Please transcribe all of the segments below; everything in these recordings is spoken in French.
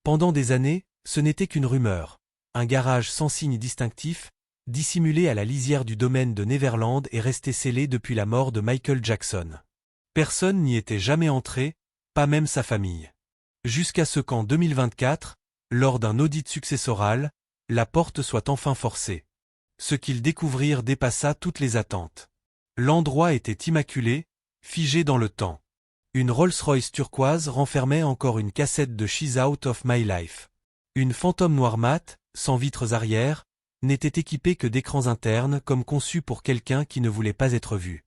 Pendant des années, ce n'était qu'une rumeur. Un garage sans signe distinctif, dissimulé à la lisière du domaine de Neverland et resté scellé depuis la mort de Michael Jackson. Personne n'y était jamais entré, pas même sa famille. Jusqu'à ce qu'en 2024, lors d'un audit successoral, la porte soit enfin forcée. Ce qu'ils découvrirent dépassa toutes les attentes. L'endroit était immaculé, figé dans le temps. Une Rolls-Royce turquoise renfermait encore une cassette de She's Out of My Life. Une Phantom noire mat, sans vitres arrière, n'était équipée que d'écrans internes comme conçus pour quelqu'un qui ne voulait pas être vu.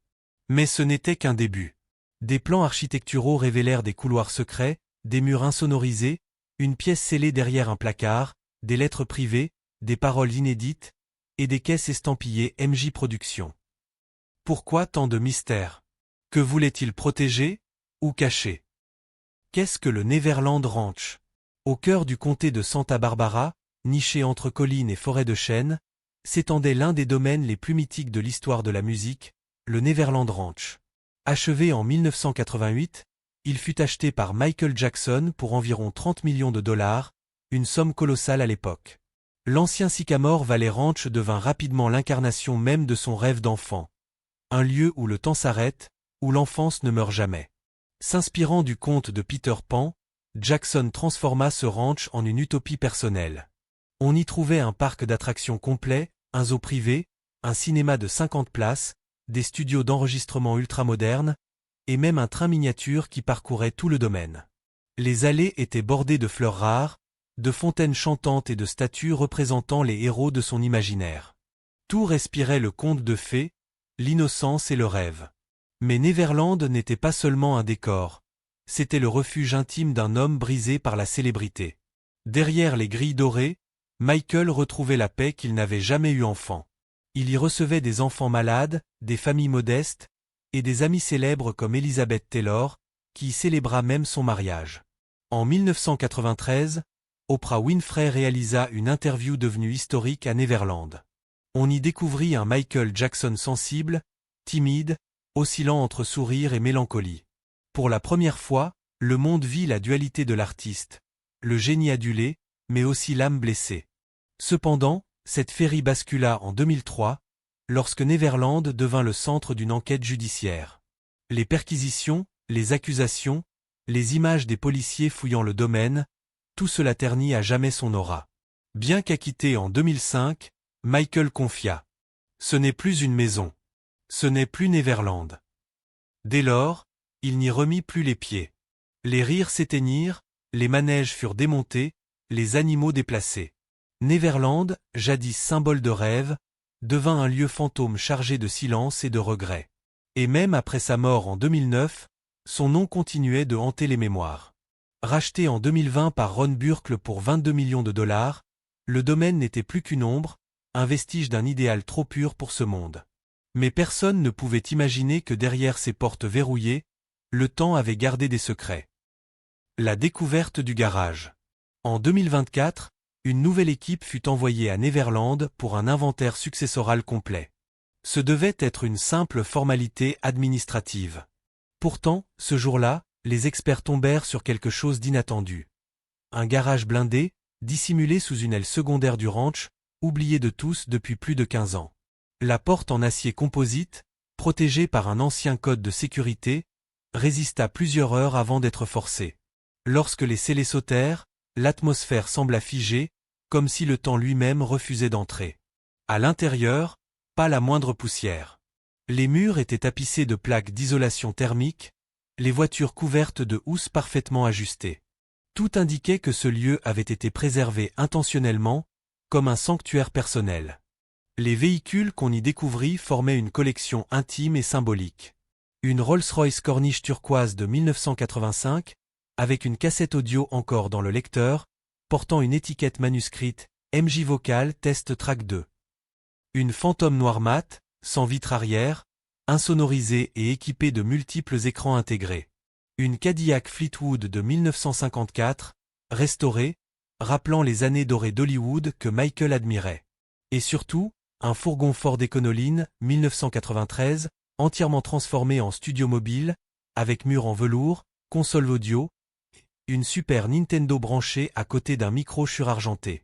Mais ce n'était qu'un début. Des plans architecturaux révélèrent des couloirs secrets, des murs insonorisés, une pièce scellée derrière un placard, des lettres privées, des paroles inédites, et des caisses estampillées MJ Productions. Pourquoi tant de mystères? Que voulait-il protéger ou cacher? Qu'est-ce que le Neverland Ranch? Au cœur du comté de Santa Barbara, niché entre collines et forêts de chênes, s'étendait l'un des domaines les plus mythiques de l'histoire de la musique, le Neverland Ranch. Achevé en 1988, il fut acheté par Michael Jackson pour environ 30 millions de dollars, une somme colossale à l'époque. L'ancien Sycamore Valley Ranch devint rapidement l'incarnation même de son rêve d'enfant. Un lieu où le temps s'arrête, où l'enfance ne meurt jamais. S'inspirant du conte de Peter Pan, Jackson transforma ce ranch en une utopie personnelle. On y trouvait un parc d'attractions complet, un zoo privé, un cinéma de 50 places, des studios d'enregistrement ultramodernes, et même un train miniature qui parcourait tout le domaine. Les allées étaient bordées de fleurs rares, de fontaines chantantes et de statues représentant les héros de son imaginaire. Tout respirait le conte de fées, l'innocence et le rêve. Mais Neverland n'était pas seulement un décor, c'était le refuge intime d'un homme brisé par la célébrité. Derrière les grilles dorées, Michael retrouvait la paix qu'il n'avait jamais eu enfant. Il y recevait des enfants malades, des familles modestes, et des amis célèbres comme Elizabeth Taylor, qui y célébra même son mariage. En 1993, Oprah Winfrey réalisa une interview devenue historique à Neverland. On y découvrit un Michael Jackson sensible, timide, oscillant entre sourire et mélancolie. Pour la première fois, le monde vit la dualité de l'artiste, le génie adulé, mais aussi l'âme blessée. Cependant, cette féerie bascula en 2003, lorsque Neverland devint le centre d'une enquête judiciaire. Les perquisitions, les accusations, les images des policiers fouillant le domaine, tout cela ternit à jamais son aura. Bien qu'acquitté en 2005, Michael confia: « Ce n'est plus une maison. Ce n'est plus Neverland. » Dès lors, il n'y remit plus les pieds. Les rires s'éteignirent, les manèges furent démontés, les animaux déplacés. Neverland, jadis symbole de rêve, devint un lieu fantôme chargé de silence et de regrets. Et même après sa mort en 2009, son nom continuait de hanter les mémoires. Racheté en 2020 par Ron Burkle pour 22 millions de dollars, le domaine n'était plus qu'une ombre, un vestige d'un idéal trop pur pour ce monde. Mais personne ne pouvait imaginer que derrière ces portes verrouillées, le temps avait gardé des secrets. La découverte du garage. En 2024, une nouvelle équipe fut envoyée à Neverland pour un inventaire successoral complet. Ce devait être une simple formalité administrative. Pourtant, ce jour-là, les experts tombèrent sur quelque chose d'inattendu. Un garage blindé, dissimulé sous une aile secondaire du ranch, oublié de tous depuis plus de 15 ans. La porte en acier composite, protégée par un ancien code de sécurité, résista plusieurs heures avant d'être forcée. Lorsque les scellés sautèrent, l'atmosphère sembla figée, comme si le temps lui-même refusait d'entrer. À l'intérieur, pas la moindre poussière. Les murs étaient tapissés de plaques d'isolation thermique, les voitures couvertes de housses parfaitement ajustées. Tout indiquait que ce lieu avait été préservé intentionnellement, comme un sanctuaire personnel. Les véhicules qu'on y découvrit formaient une collection intime et symbolique. Une Rolls-Royce Corniche turquoise de 1985, avec une cassette audio encore dans le lecteur, portant une étiquette manuscrite MJ Vocal Test Track 2. Une Phantom noire mat, sans vitre arrière, insonorisée et équipée de multiples écrans intégrés. Une Cadillac Fleetwood de 1954, restaurée, rappelant les années dorées d'Hollywood que Michael admirait. Et surtout, un fourgon Ford Econoline, 1993, entièrement transformé en studio mobile, avec murs en velours, console audio, une Super Nintendo branchée à côté d'un micro surargenté.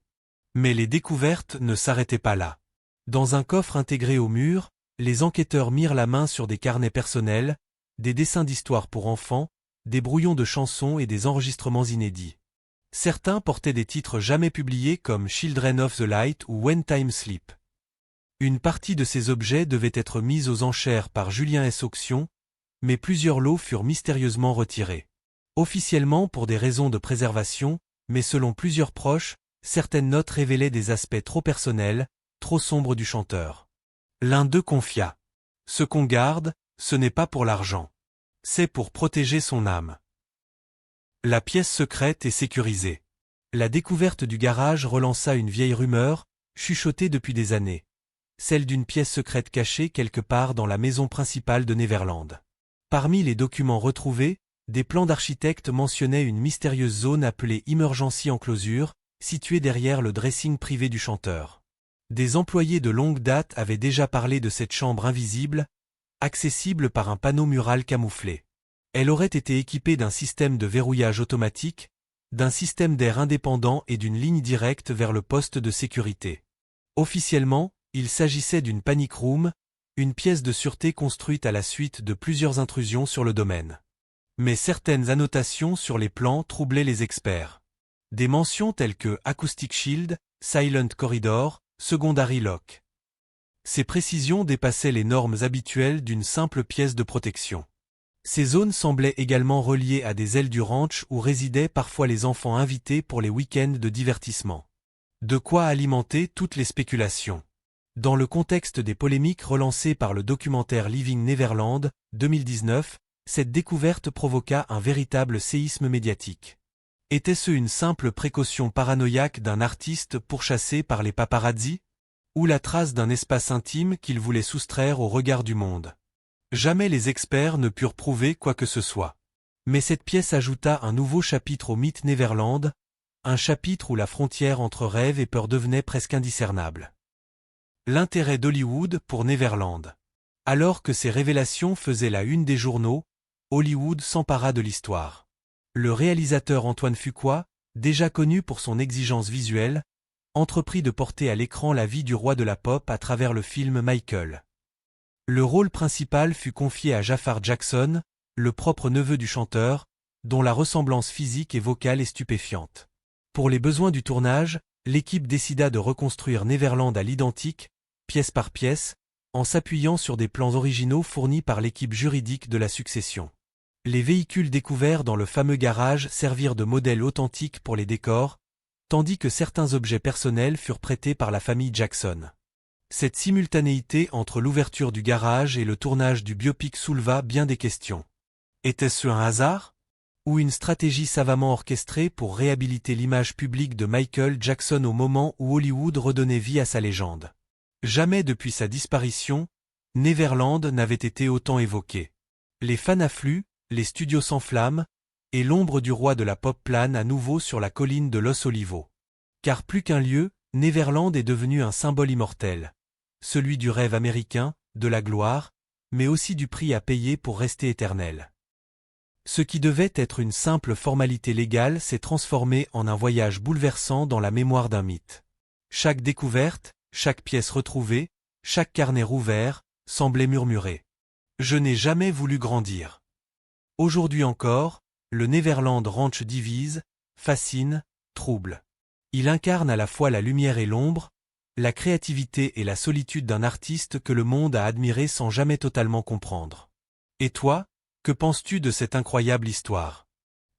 Mais les découvertes ne s'arrêtaient pas là. Dans un coffre intégré au mur, les enquêteurs mirent la main sur des carnets personnels, des dessins d'histoires pour enfants, des brouillons de chansons et des enregistrements inédits. Certains portaient des titres jamais publiés comme Children of the Light ou When Time Sleep. Une partie de ces objets devait être mise aux enchères par Julien S. Auction, mais plusieurs lots furent mystérieusement retirés. Officiellement pour des raisons de préservation, mais selon plusieurs proches, certaines notes révélaient des aspects trop personnels, trop sombres du chanteur. L'un d'eux confia. « Ce qu'on garde, ce n'est pas pour l'argent. C'est pour protéger son âme. » La pièce secrète est sécurisée. La découverte du garage relança une vieille rumeur, chuchotée depuis des années. Celle d'une pièce secrète cachée quelque part dans la maison principale de Neverland. Parmi les documents retrouvés, des plans d'architectes mentionnaient une mystérieuse zone appelée Emergency Enclosure, située derrière le dressing privé du chanteur. Des employés de longue date avaient déjà parlé de cette chambre invisible, accessible par un panneau mural camouflé. Elle aurait été équipée d'un système de verrouillage automatique, d'un système d'air indépendant et d'une ligne directe vers le poste de sécurité. Officiellement, il s'agissait d'une panic room, une pièce de sûreté construite à la suite de plusieurs intrusions sur le domaine. Mais certaines annotations sur les plans troublaient les experts. Des mentions telles que Acoustic Shield, Silent Corridor, Secondary Lock. Ces précisions dépassaient les normes habituelles d'une simple pièce de protection. Ces zones semblaient également reliées à des ailes du ranch où résidaient parfois les enfants invités pour les week-ends de divertissement. De quoi alimenter toutes les spéculations. Dans le contexte des polémiques relancées par le documentaire Living Neverland, 2019, cette découverte provoqua un véritable séisme médiatique. Était-ce une simple précaution paranoïaque d'un artiste pourchassé par les paparazzi? Ou la trace d'un espace intime qu'il voulait soustraire au regard du monde? Jamais les experts ne purent prouver quoi que ce soit. Mais cette pièce ajouta un nouveau chapitre au mythe Neverland, un chapitre où la frontière entre rêve et peur devenait presque indiscernable. L'intérêt d'Hollywood pour Neverland. Alors que ces révélations faisaient la une des journaux, Hollywood s'empara de l'histoire. Le réalisateur Antoine Fuqua, déjà connu pour son exigence visuelle, entreprit de porter à l'écran la vie du roi de la pop à travers le film Michael. Le rôle principal fut confié à Jafar Jackson, le propre neveu du chanteur, dont la ressemblance physique et vocale est stupéfiante. Pour les besoins du tournage, l'équipe décida de reconstruire Neverland à l'identique, pièce par pièce, en s'appuyant sur des plans originaux fournis par l'équipe juridique de la succession. Les véhicules découverts dans le fameux garage servirent de modèle authentique pour les décors, tandis que certains objets personnels furent prêtés par la famille Jackson. Cette simultanéité entre l'ouverture du garage et le tournage du biopic souleva bien des questions. Était-ce un hasard? Ou une stratégie savamment orchestrée pour réhabiliter l'image publique de Michael Jackson au moment où Hollywood redonnait vie à sa légende? Jamais depuis sa disparition, Neverland n'avait été autant évoqué. Les fans affluent, les studios s'enflamment, et l'ombre du roi de la pop plane à nouveau sur la colline de Los Olivos. Car plus qu'un lieu, Neverland est devenu un symbole immortel. Celui du rêve américain, de la gloire, mais aussi du prix à payer pour rester éternel. Ce qui devait être une simple formalité légale s'est transformé en un voyage bouleversant dans la mémoire d'un mythe. Chaque découverte, chaque pièce retrouvée, chaque carnet rouvert, semblait murmurer. Je n'ai jamais voulu grandir. Aujourd'hui encore, le Neverland Ranch divise, fascine, trouble. Il incarne à la fois la lumière et l'ombre, la créativité et la solitude d'un artiste que le monde a admiré sans jamais totalement comprendre. Et toi, que penses-tu de cette incroyable histoire?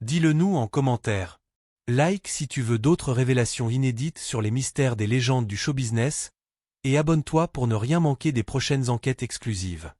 Dis-le nous en commentaire. Like si tu veux d'autres révélations inédites sur les mystères des légendes du show business, et abonne-toi pour ne rien manquer des prochaines enquêtes exclusives.